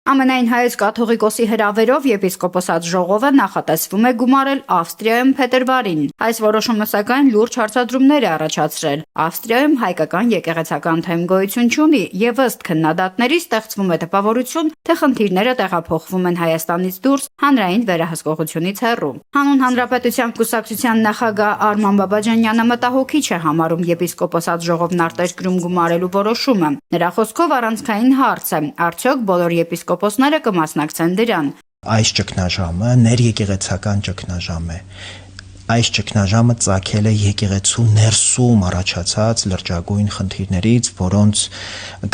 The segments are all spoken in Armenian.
Ամենայն հայոց կաթողիկոսի հրավերով եպիսկոպոսատ ժողովը նախատեսվում է գումարել Ավստրիայում փետրվարին։ Այս որոշումը սակայն լուրջ հարցադրումներ է առաջացրել։ Ավստրիայում հայկական եկեղեցական թեմ գոյություն չունի եւ ըստ քննադատների ստեղծվում է տպավորություն, թե խնդիրները տեղափոխվում են Հայաստանից դուրս հանրային վերահսկողությունից հեռու։ Հանուն Հանրապետության կուսակցության նախագահ Արման Բաբաջանյանը մտահոգիչ է համարում եպիսկոպոսատ ժողովն արտերկրում գումարելու որոշումը։ Նրա խոսքով առանցքային հարց է՝ արդյոք բոլոր եպիսկոպոսները կմասնակցեն դրան։ Այս ճգնաժամը ներեկեղեցական ճգնաժամ է։ Այս ճգնաժամը ծագել է եկեղեցու ներսում առաջացած լրջագույն խնդիրներից, որոնց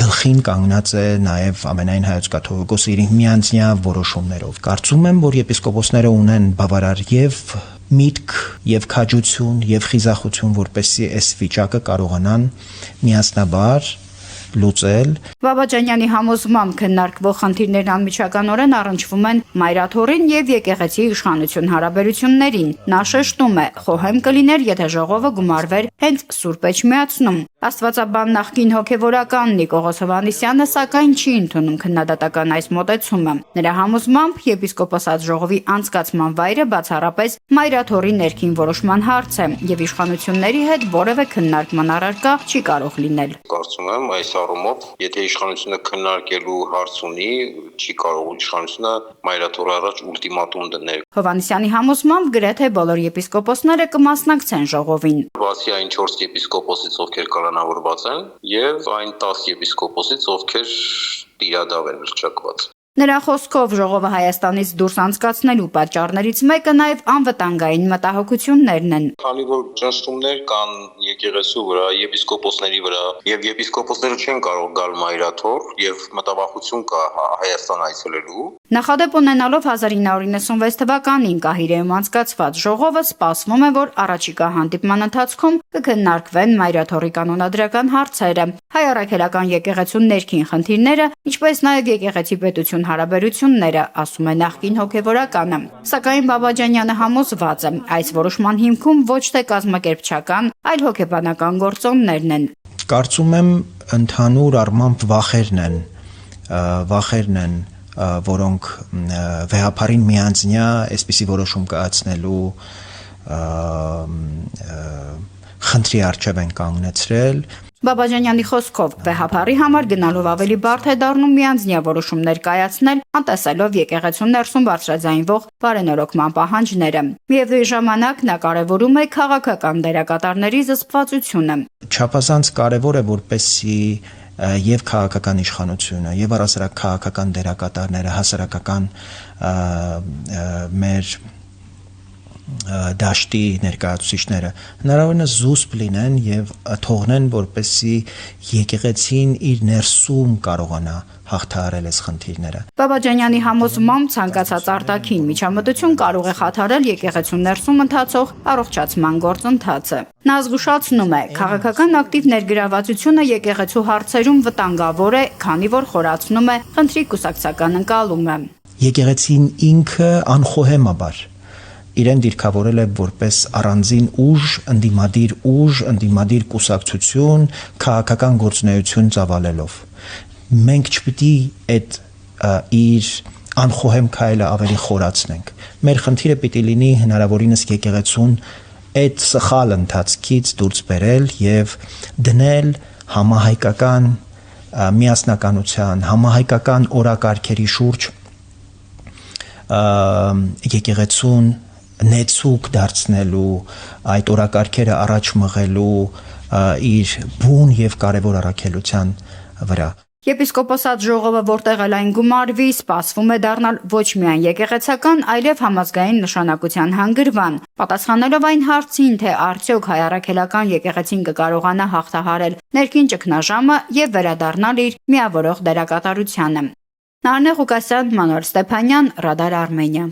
գլխին կանգնած է նաև ամենայն հայոց կաթողիկոսի իր միանձնյա որոշումներով։ Կարծում եմ, որ եպիսկոպոսները ունեն բավարար եւ միտք եւ քաջություն եւ խիզախություն, որպեսզի այս վիճակը կարողանան միասնաբար լուծել։ Բաբաջանյանի համոզմամբ քննարկվող խնդիրներն անմիջականորեն առնչվում են մայրաթոռին եւ եկեղեցի իշխանություն հարաբերություններին։ Նա շեշտում է՝ խոհեմ կլիներ, եթե ժողովը գումարվեր հենց Սուրբ Էջմիածնում։ Աստվածաբան նախկին հոգևորական Նիկողոս Հովհաննիսյանը սակայն չի ընդունում քննադատական այս մոտեցումը։ Նրա համոզմամբ եպիսկոպոսատ ժողովի անցկացման վայրը բացառապես մայրաթոռի ներքին որոշման հարց է եւ իշխանությունների հետ որևէ քննարկման առարկա չի կարող լինել։ Կարծում եմ այս առումով, եթե իշխանությունը քննարկելու հարց ունի, չի կարող իշխանությունը մայրաթոռի առաջ ուլտիմատում դնել։ Հովհաննիսյանի համոզմամբ գրեթե բոլոր եպիսկոպոսները կմասնակցեն ժողովին։ Բացի այն 4 եպիսկոպոսից, ովքեր կալանավորված են, եւ այն 10 եպիսկոպոսից, ովքեր տիրադավ են հռչակված։ Նրա խոսքով ժողովը Հայաստանից դուրս անցկացնելու պատճառներից մեկը նաև անվտանգային մտահոգություններն են։ Քանի որ ճնշումներ կան եկեղեցու վրա, եպիսկոպոսների վրա, եւ եպիսկոպոսները չեն կարող գալ մայրաթոռ եւ մտավախություն կա Հայաստան այցելելու։ Նախադեպ ունենալով 1996 թվականին Կահիրեում անցկացված ժողովը սպասվում է, որ առաջիկա հանդիպման ընթացքում կքննարկվեն մայրաթոռի կանոնադրական հարցերը, հայ առաքելական եկեղեցու ներքին խնդիրները, ինչպես նաև եկեղեցի պետություն հարաբերությունները, ասում է նախկին հոգևորականը։ Սակայն Բաբաջանյանը համոզված է, այս որոշման հիմքում ոչ թե կազմակերպչական, այլ հոգեբանական գործոններն են։ Կարծում եմ ընդհանուր առմամբ վախերն են, որոնք վեհապարին միանձնյա այսպիսի որոշում կայացնելու խնդրի առջև են կանգնեցրել։ Բաբաջանյանի խոսքով վեհապարի համար գնալով ավելի բարդ է դառնում միանձնյա որոշումներ կայացնել, անտեսելով եկեղեցու ներսում բարձրաձայնվող բարենորոգման պահանջները։ Միևնույն ժամանակ նա կարևորում է քաղաքական դերակատարների զսպվածությունը։ Չափազանց կարևոր է, որպեսզի եւ քաղաքական իշխանությունը եւ առասարակ քաղաքական դերակատարները, հասարակական մեր դաշտի ներկայացուցիչները հնարավորինս զուսպ լինեն եւ թողնեն, որպեսզի եկեղեցին իր ներսում կարողանա հաղթահարել այս խնդիրները։ Բաբաջանյանի համոզմամբ ցանկացած արտաքին միջամտություն կարող է խաթարել եկեղեցու ներսում ընթացող առողջացման գործընթացը։ Նա զգուշացնում է, քաղաքական ակտիվ ներգրավվածությունը եկեղեցու հարցերում վտանգավոր է, քանի որ խորացնում է խնդրի կուսակցական ընկալումը։ Եկեղեցին ինքը անխոհեմաբար իրեն դիրքավորել է որպես առանձին ուժ, ընդդիմադիր կուսակցություն, քաղաքական գործունեություն ծավալելով։ Մենք չպիտի այդ իր անխոհեմ քայլը ավելի խորացնենք։ Մեր խնդիրը պիտի լինի հնարավորինս եկեղեցուն այդ սխալ ընթացքից դուրս բերել եւ դնել համահայկական միասնականության, համահայկական օրակարգերի շուրջ եկեղեցուն նեցուկ դարձնելու, այդ օրակարգերը առաջ մղելու իր բուն եւ կարեւոր առաքելության վրա։ Եպիսկոպոսատ ժողովը, որտեղ էլ այն գումարվի, սպասվում է դառնալ ոչ միայն եկեղեցական, այլև համազգային նշանակության հանգրվան, պատասխանելով այն հարցին, թե արդյոք հայ առաքելական եկեղեցին կկարողանա հաղթահարել ներքին ճգնաժամը եւ վերադառնալ իր միավորող դերակատարությանը։ Նարնե Ղուկասյան, Մանուել Ստեփանյան, Ռադար Արմենիա։